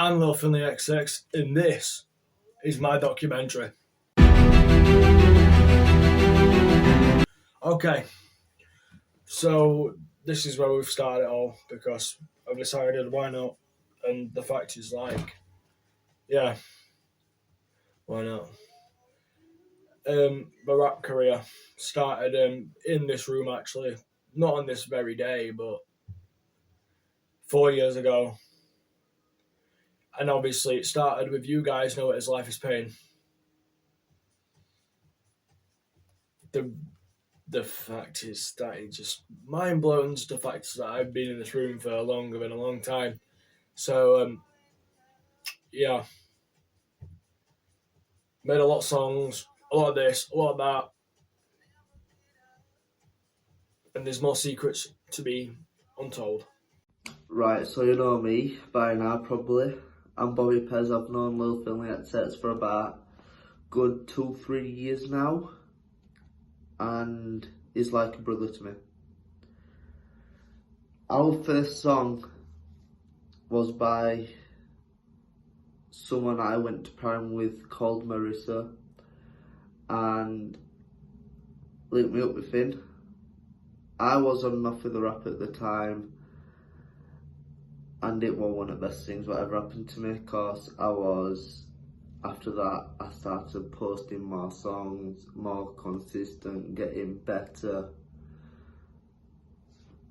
I'm Lil Finley XX, and this is my documentary. Okay, so this is where we've started it all because I've decided why not, and the fact is yeah, why not? My rap career started in this room actually, not on this very day, but 4 years ago. And obviously, it started with you guys know it as Life is Pain. The the fact is that it just mind blows. The fact is that I've been in this room for longer than a long time. So yeah, made a lot of songs, a lot of this, a lot of that, and there's more secrets to be untold. Right, so you know me by now probably. I'm Bobby Pez. I've known Lil Finley at sets for about good 2-3 years now, and he's like a brother to me. Our first song was by someone I went to prime with called Marissa, and linked me up with Finn. I was on and off with the rap at the time, and it was one of the best things whatever happened to me, cause after that I started posting more songs, more consistent, getting better,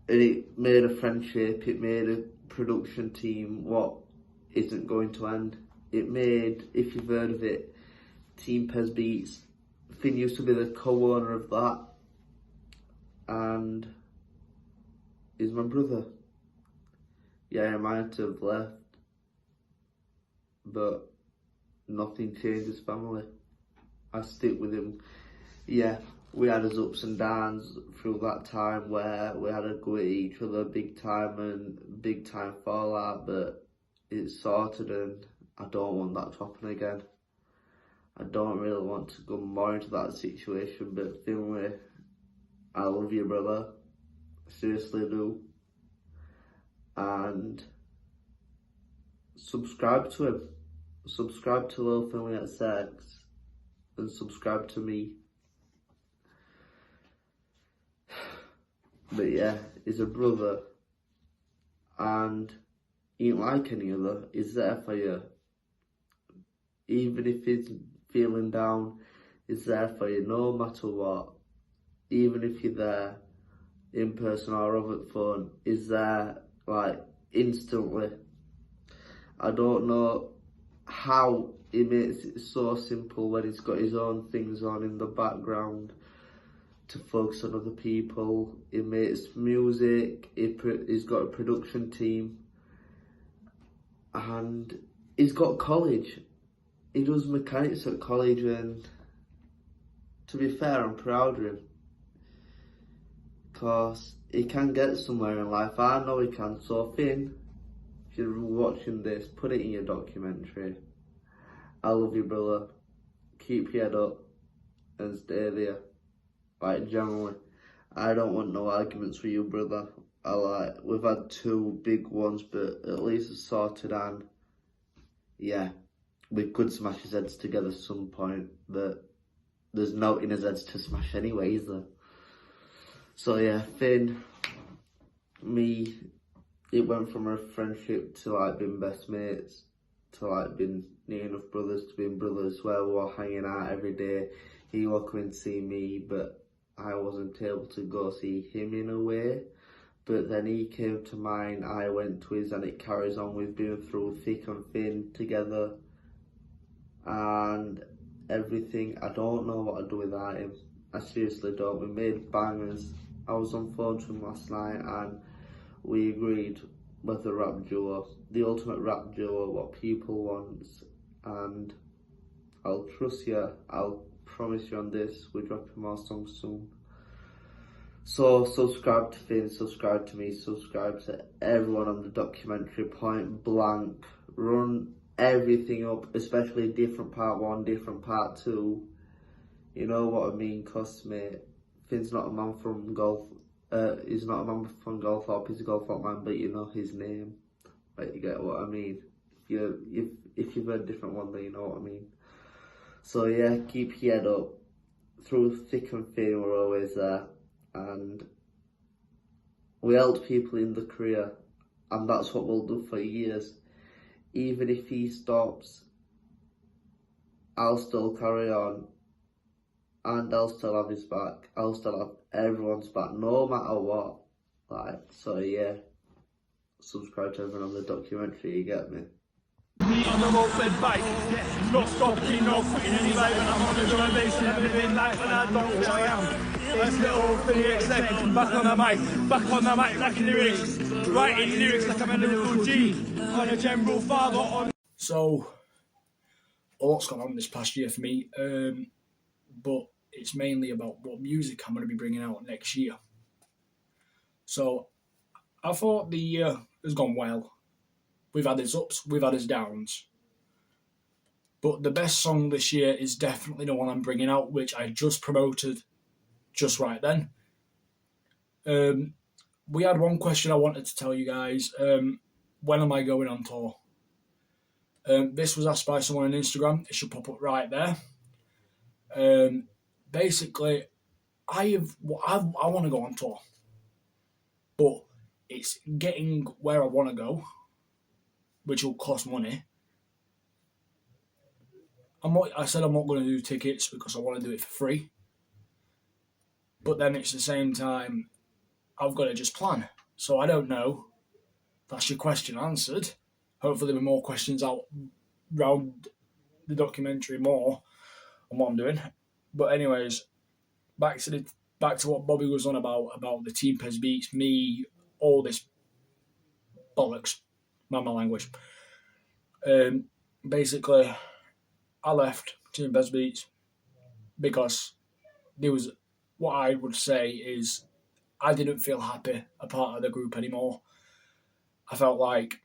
and it made a friendship, it made a production team what isn't going to end. It made, if you've heard of it, Team Pez Beats. Finn used to be the co-owner of that, and he's my brother. Yeah, he might have left, but nothing changes family. I stick with him. Yeah, we had his ups and downs through that time where we had a go at each other big time and big time fallout, but it's sorted and I don't want that to happen again. I don't really want to go more into that situation, but Finley, I love you, brother. Seriously do. And subscribe to him. Subscribe to Lil Finley at Sex and subscribe to me. But yeah, he's a brother and he ain't like any other. He's there for you. Even if he's feeling down, he's there for you no matter what. Even if you're there in person or over the phone, he's there like instantly. I don't know how he makes it so simple when he's got his own things on in the background to focus on other people. He makes music, he's got a production team, and he's got college. He does mechanics at college, and to be fair, I'm proud of him. Because he can get somewhere in life. I know he can. So Finn, if you're watching this, put it in your documentary. I love you, brother. Keep your head up and stay there. Like, generally, I don't want no arguments with you, brother. We've had 2 big ones, but at least it's sorted, and yeah, we could smash his heads together at some point, but there's no in his heads to smash anyway, is there? So yeah, Finn, me, it went from a friendship to like being best mates, to like being near enough brothers to being brothers, where we were hanging out every day. He would come and see me, but I wasn't able to go see him in a way. But then he came to mine, I went to his, and it carries on. We've been through thick and thin together and everything. I don't know what I'd do without him. I seriously don't. We made bangers. I was on phone to him last night and we agreed with the rap duo, the ultimate rap duo, what people want. And I'll trust you, I'll promise you on this, we're dropping more songs soon. So subscribe to Finn, subscribe to me, subscribe to everyone on the documentary, point blank. Run everything up, especially different part 1, different part 2. You know what I mean, cause mate, Finn's not a man from golf. He's not a man from Golthorpe. He's a Golthorpe man, but you know his name. Like, you get what I mean. if you've heard a different one, then you know what I mean. So yeah, keep your head up. Through thick and thin, we're always there, and we help people in the career, and that's what we'll do for years. Even if he stops, I'll still carry on, and I'll still have his back. I'll still have everyone's back, no matter what. Like, so yeah, subscribe to everyone on the documentary, you get me? On the moped bike, yeah, not stopping, not quitting anyway. When I'm on the drum bass, I'm living life and I don't feel I am. Let's get all for the exec, back on the mic, racking lyrics, writing lyrics like I'm a lyrical G, on a general father on. So, a lot's gone on this past year for me, but it's mainly about what music I'm going to be bringing out next year. So, I thought the year has gone well. We've had its ups, we've had its downs. But the best song this year is definitely the one I'm bringing out, which I just promoted just right then. We had one question I wanted to tell you guys. When am I going on tour? This was asked by someone on Instagram. It should pop up right there. Basically, I want to go on tour, but it's getting where I want to go, which will cost money. I said I'm not going to do tickets because I want to do it for free. But then it's the same time, I've got to just plan. So I don't know. That's your question answered. Hopefully there'll be more questions out around the documentary more on what I'm doing. But anyways, back to what Bobby was on about the Team Pez Beats, me, all this bollocks, my language. Basically, I left Team Pez Beats because there was, what I would say is, I didn't feel happy a part of the group anymore. I felt like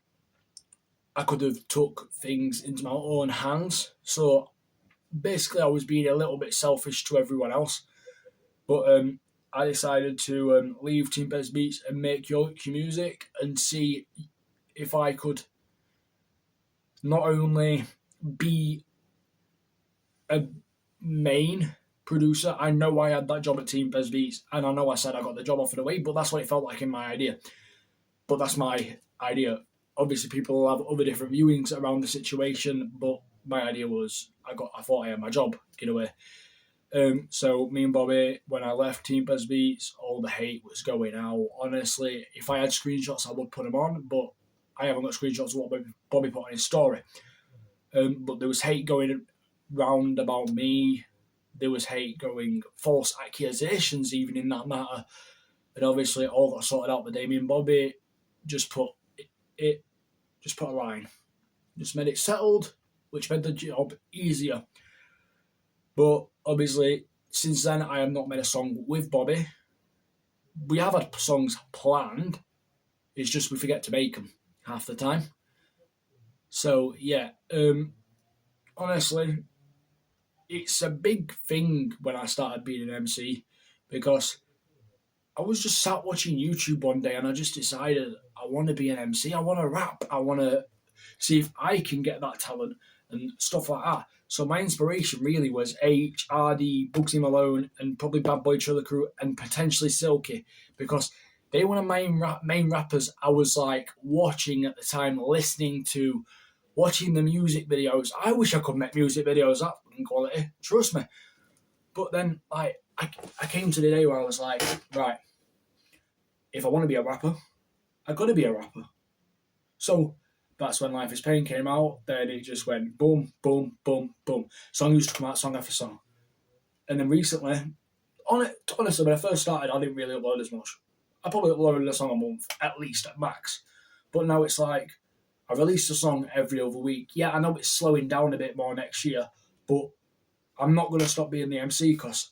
I could have took things into my own hands. So basically I was being a little bit selfish to everyone else. But I decided to leave Team Pez Beats and make Yorkshire music and see if I could not only be a main producer. I know I had that job at Team Pez Beats, and I know I said I got the job offered away, but that's what it felt like in my idea. But that's my idea. Obviously, people have other different viewings around the situation, but my idea was I thought I had my job in a way. So me and Bobby, when I left Team Pez Beats, all the hate was going out. Honestly, if I had screenshots, I would put them on, but I haven't got screenshots of what Bobby put on his story. But there was hate going round about me. There was hate going, false accusations even in that matter. And obviously it all got sorted out the day me and Bobby just put a line. Just made it settled, which made the job easier. But obviously, since then, I have not made a song with Bobby. We have had songs planned. It's just we forget to make them half the time. So, yeah. Honestly, it's a big thing when I started being an MC because I was just sat watching YouTube one day and I just decided I want to be an MC. I want to rap. I want to see if I can get that talent and stuff like that. So my inspiration really was H, RD, Bugsy Malone, and probably Bad Boy Triller Crew, and potentially Silky, because they were the main rappers I was like watching at the time, listening to, watching the music videos. I wish I could make music videos that quality, trust me. But then like I came to the day where I was like, right, if I want to be a rapper, I got to be a rapper. So that's when Life is Pain came out. Then it just went boom, boom, boom, boom. Song used to come out, song after song. And then recently, honestly, when I first started, I didn't really upload as much. I probably uploaded a song a month, at least, at max. But now it's like, I release a song every other week. Yeah, I know it's slowing down a bit more next year, but I'm not going to stop being the MC because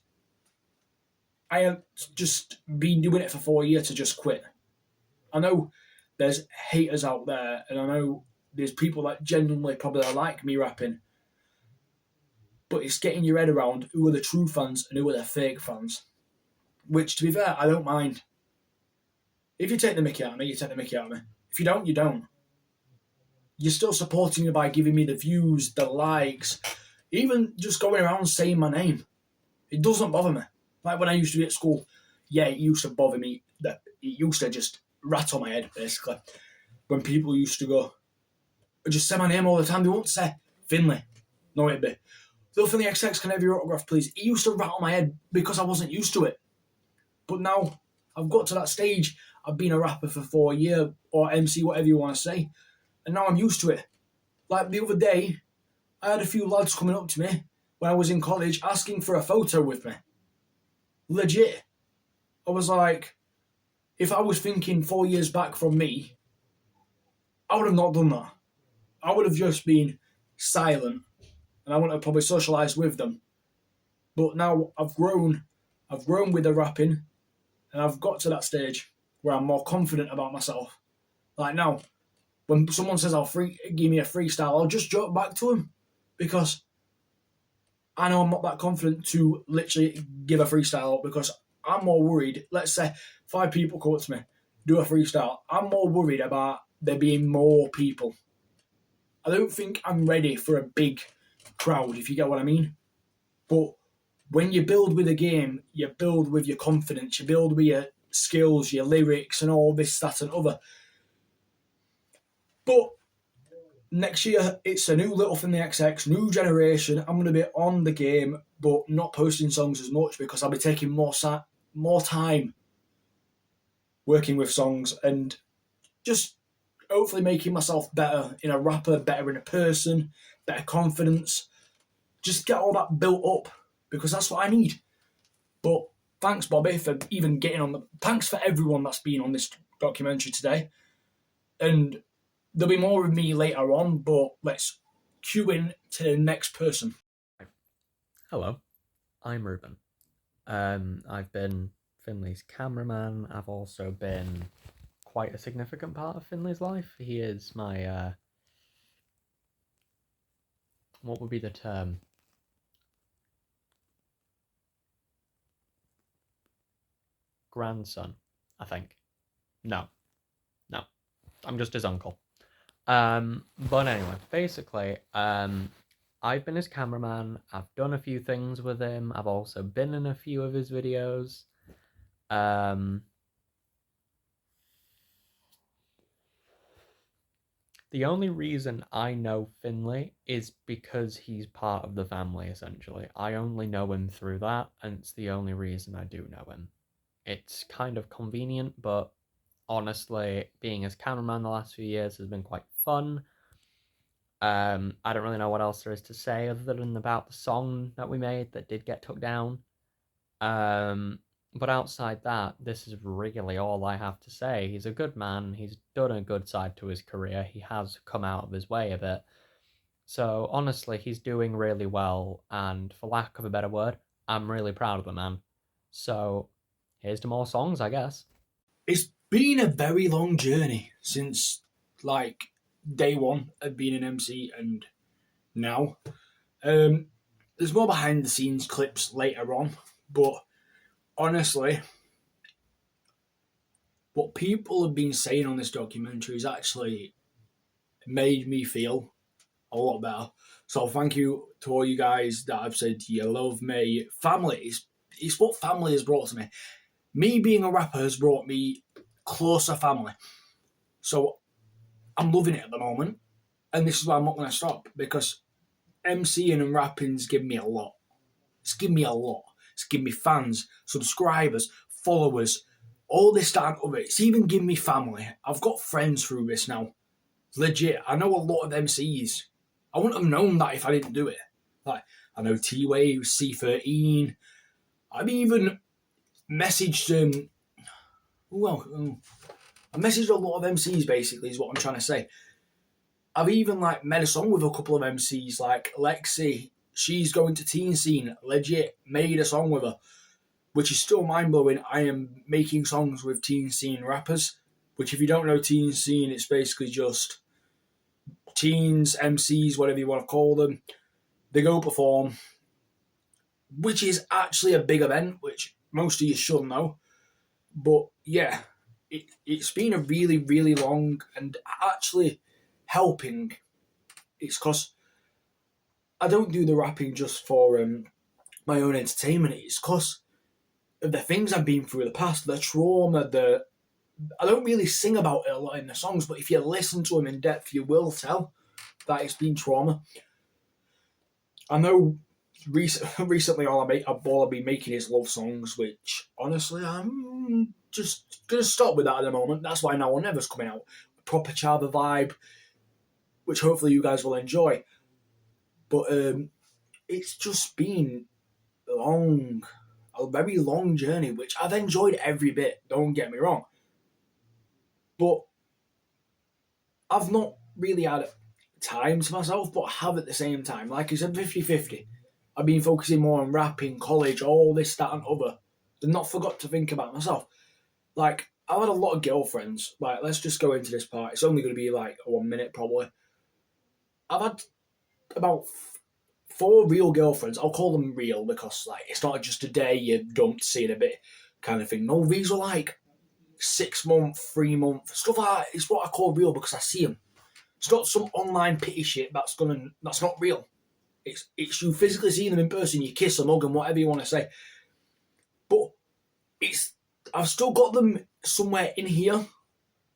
I have just been doing it for 4 years to just quit. I know there's haters out there, and I know there's people that genuinely probably like me rapping, but it's getting your head around who are the true fans and who are the fake fans. Which, to be fair, I don't mind. If you take the mickey out of me, you take the mickey out of me. If you don't, you don't. you're still supporting me by giving me the views, the likes, even just going around saying my name. It doesn't bother me. Like when I used to be at school, yeah, it used to bother me. That it used to just rattle my head, basically. When people used to go, just say my name all the time. They won't say Finlay. No, it'd be, Lil Finlay XX, can I have your autograph, please? It used to rattle my head because I wasn't used to it. But now I've got to that stage. I've been a rapper for 4 years, or MC, whatever you want to say, and now I'm used to it. Like the other day, I had a few lads coming up to me when I was in college asking for a photo with me. Legit. I was like, if I was thinking 4 years back from me, I would have not done that. I would have just been silent, and I wouldn't have probably socialised with them. But now I've grown with the rapping, and I've got to that stage where I'm more confident about myself. Like now, when someone says give me a freestyle, I'll just joke back to them because I know I'm not that confident to literally give a freestyle because I'm more worried. Let's say 5 people come up to me, do a freestyle. I'm more worried about there being more people. I don't think I'm ready for a big crowd, if you get what I mean. But when you build with a game, you build with your confidence, you build with your skills, your lyrics, and all this, that, and other. But next year, it's a new Little Finlay XX, new generation. I'm going to be on the game, but not posting songs as much because I'll be taking more time working with songs and just hopefully making myself better in a rapper, better in a person, better confidence. Just get all that built up because that's what I need. But thanks, Bobby, for even getting on thanks for everyone that's been on this documentary today. And there'll be more of me later on, but let's cue in to the next person. Hello, I'm Ruben. I've been Finlay's cameraman. I've also been quite a significant part of Finlay's life. He is my, what would be the term? Grandson, I think. No. I'm just his uncle. But anyway, basically, I've been his cameraman. I've done a few things with him. I've also been in a few of his videos. The only reason I know Finlay is because he's part of the family, essentially. I only know him through that, and it's the only reason I do know him. It's kind of convenient, but honestly, being his cameraman the last few years has been quite fun. I don't really know what else there is to say other than about the song that we made that did get took down. But outside that, this is really all I have to say. He's a good man. He's done a good side to his career. He has come out of his way a bit. So honestly, he's doing really well. And for lack of a better word, I'm really proud of the man. So here's to more songs, I guess. It's been a very long journey since, like, day one of being an MC and now. There's more behind the scenes clips later on, but honestly, what people have been saying on this documentary has actually made me feel a lot better. So thank you to all you guys that have said you love me. Family is what family has brought to me. Me being a rapper has brought me closer family. So I'm loving it at the moment. And this is why I'm not going to stop, because MCing and rapping's given me a lot. It's given me a lot. It's given me fans, subscribers, followers, all this, that, and other. It's even given me family. I've got friends through this now. Legit. I know a lot of MCs. I wouldn't have known that if I didn't do it. Like, I know T-Wave, C13. I've even messaged I messaged a lot of MCs, basically, is what I'm trying to say. I've even made a song with a couple of MCs, like Lexi. She's going to Teen Scene. Legit made a song with her, which is still mind blowing. I am making songs with Teen Scene rappers, which, if you don't know Teen Scene, it's basically just teens, MCs, whatever you want to call them. They go perform, which is actually a big event, which most of you should know. But yeah, it's been a really, really long and actually helping, it's because I don't do the rapping just for my own entertainment. It's because of the things I've been through in the past, the trauma, I don't really sing about it a lot in the songs, but if you listen to them in depth, you will tell that it's been trauma. I know recently all I've been making is love songs, which honestly I'm just gonna stop with that at the moment. That's why Now or Never's coming out, proper Chava vibe, which hopefully you guys will enjoy. But it's just been a very long journey, which I've enjoyed every bit. Don't get me wrong, but I've not really had time to myself, but have at the same time. Like I said, 50-50. I've been focusing more on rapping, college, all this, that, and other. And not forgot to think about myself. Like, I've had a lot of girlfriends. Like, let's just go into this part. It's only going to be like 1 minute, probably. I've had about 4 real girlfriends. I'll call them real because, like, it's not just a day you dumped, see in a bit kind of thing. No, these are like 6 month, 3 month stuff like that. It's what I call real because I see them. It's not some online pity shit that's not real. It's you physically seeing them in person, you kiss them, hug them, whatever you want to say. But I've still got them somewhere in here.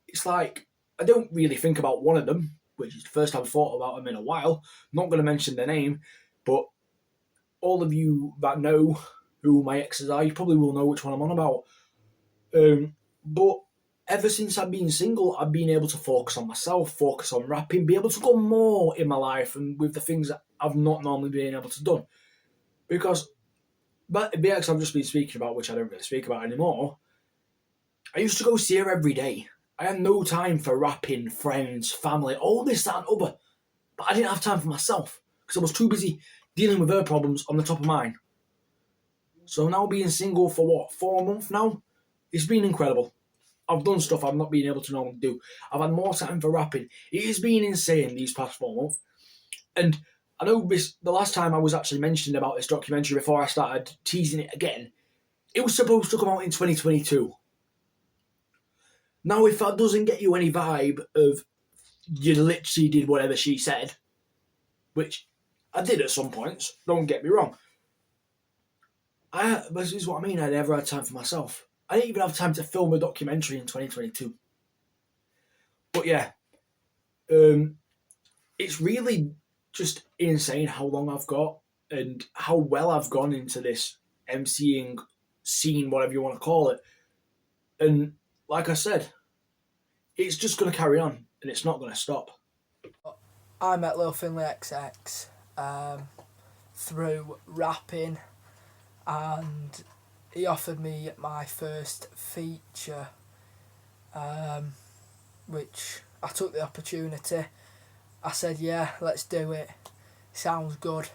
It's like I don't really think about one of them, which is the first time I've thought about them in a while. I'm not going to mention their name, but all of you that know who my exes are, you probably will know which one I'm on about. But ever since I've been single, I've been able to focus on myself, focus on rapping, be able to go more in my life and with the things that I've not normally been able to do. Because the ex I've just been speaking about, which I don't really speak about anymore, I used to go see her every day. I had no time for rapping, friends, family, all this, that, and other. But I didn't have time for myself because I was too busy dealing with her problems on the top of mine. So now being single for 4 months now, it's been incredible. I've done stuff I've not been able to normally do. I've had more time for rapping. It has been insane these past 4 months. And I know the last time I was actually mentioning about this documentary before I started teasing it again, it was supposed to come out in 2022. Now, if that doesn't get you any vibe of you literally did whatever she said, which I did at some points, don't get me wrong. This is what I mean, I never had time for myself. I didn't even have time to film a documentary in 2022. But yeah, it's really just insane how long I've got and how well I've gone into this MCing scene, whatever you want to call it. And like I said, it's just going to carry on and it's not going to stop. I met Lil Finlay XX through rapping, and he offered me my first feature, which I took the opportunity. I said, yeah, let's do it. Sounds good.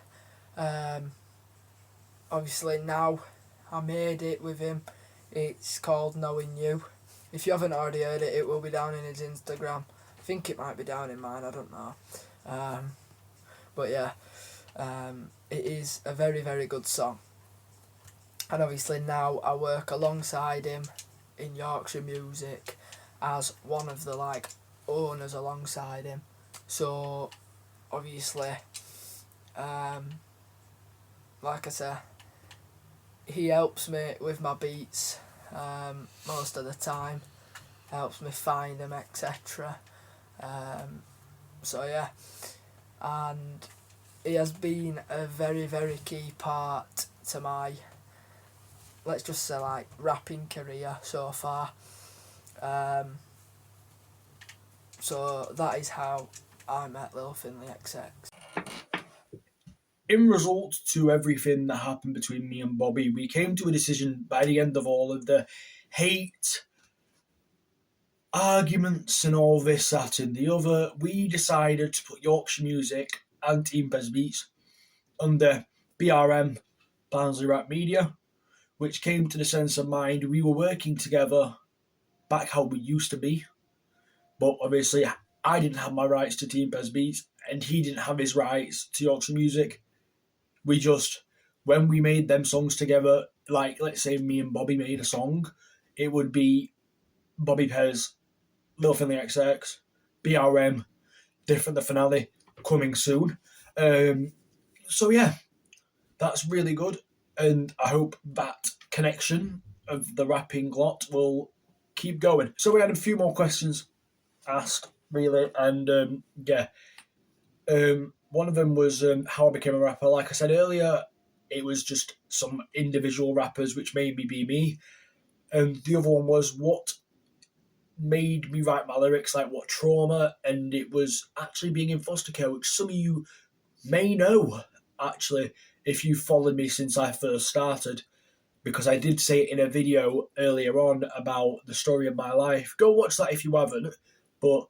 Obviously now I made it with him. It's called Knowing You. If you haven't already heard it, it will be down in his Instagram. I think it might be down in mine, I don't know. But yeah, it is a very, very good song. And obviously now I work alongside him in Yorkshire Music as one of the owners alongside him. So obviously, like I say, he helps me with my beats most of the time, helps me find them, etc. So yeah, and he has been a very, very key part to my, let's just say, rapping career so far. So that is how I met Lil Finlay XX. In result to everything that happened between me and Bobby, we came to a decision by the end of all of the hate, arguments and all this, that and the other. We decided to put Yorkshire Music and Team Bez Beats under BRM, Barnsley Rap Media, which came to the sense of mind we were working together back how we used to be. But obviously I didn't have my rights to Team Bez Beats and he didn't have his rights to Yorkshire Music. We just, when we made them songs together, like let's say me and Bobby made a song, it would be Bobby Pez, Lil Finlay XX, BRM, different, the finale coming soon. So yeah, that's really good, and I hope that connection of the rapping lot will keep going. So we had a few more questions asked, really, and one of them was how I became a rapper. Like I said earlier, it was just some individual rappers which made me be me, and the other one was what made me write my lyrics, like what trauma, and it was actually being in foster care, which some of you may know, actually, if you followed me since I first started, because I did say it in a video earlier on about the story of my life. Go watch that if you haven't, but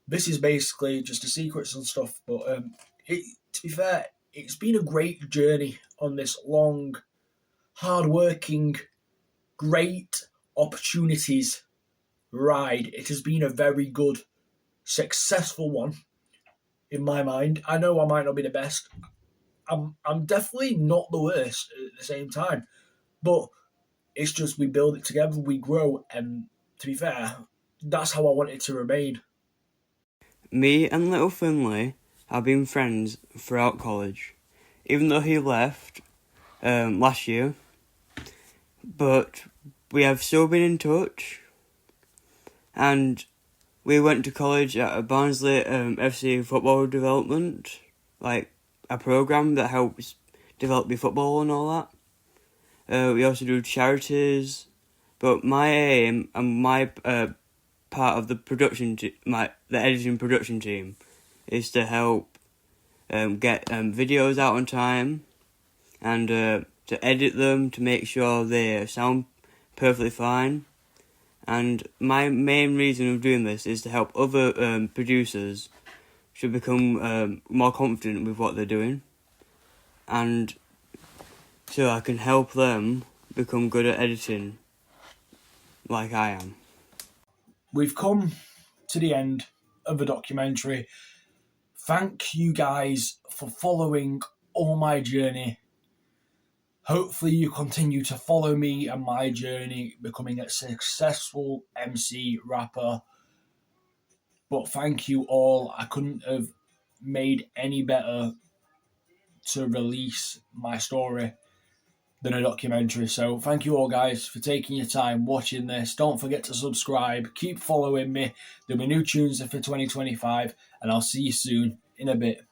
this is basically just the secrets and stuff. But to be fair, it's been a great journey on this long, hard-working, great opportunities ride. It has been a very good, successful one in my mind. I know I might not be the best. I'm definitely not the worst at the same time, but it's just we build it together, we grow, and to be fair, that's how I want it to remain. Me and Little Finlay have been friends throughout college, even though he left last year, but we have still been in touch, and we went to college at a Barnsley FC football development, like a programme that helps develop your football and all that. We also do charities, but my aim and my part of the the editing production team is to help get videos out on time and to edit them to make sure they sound perfectly fine. And my main reason of doing this is to help other producers to become more confident with what they're doing, and so I can help them become good at editing like I am. We've come to the end of the documentary. Thank you guys for following all my journey. Hopefully you continue to follow me and my journey becoming a successful MC rapper. But thank you all. I couldn't have made any better to release my story than a documentary. So thank you all guys for taking your time watching this. Don't forget to subscribe. Keep following me. There'll be new tunes for 2025, and I'll see you soon in a bit.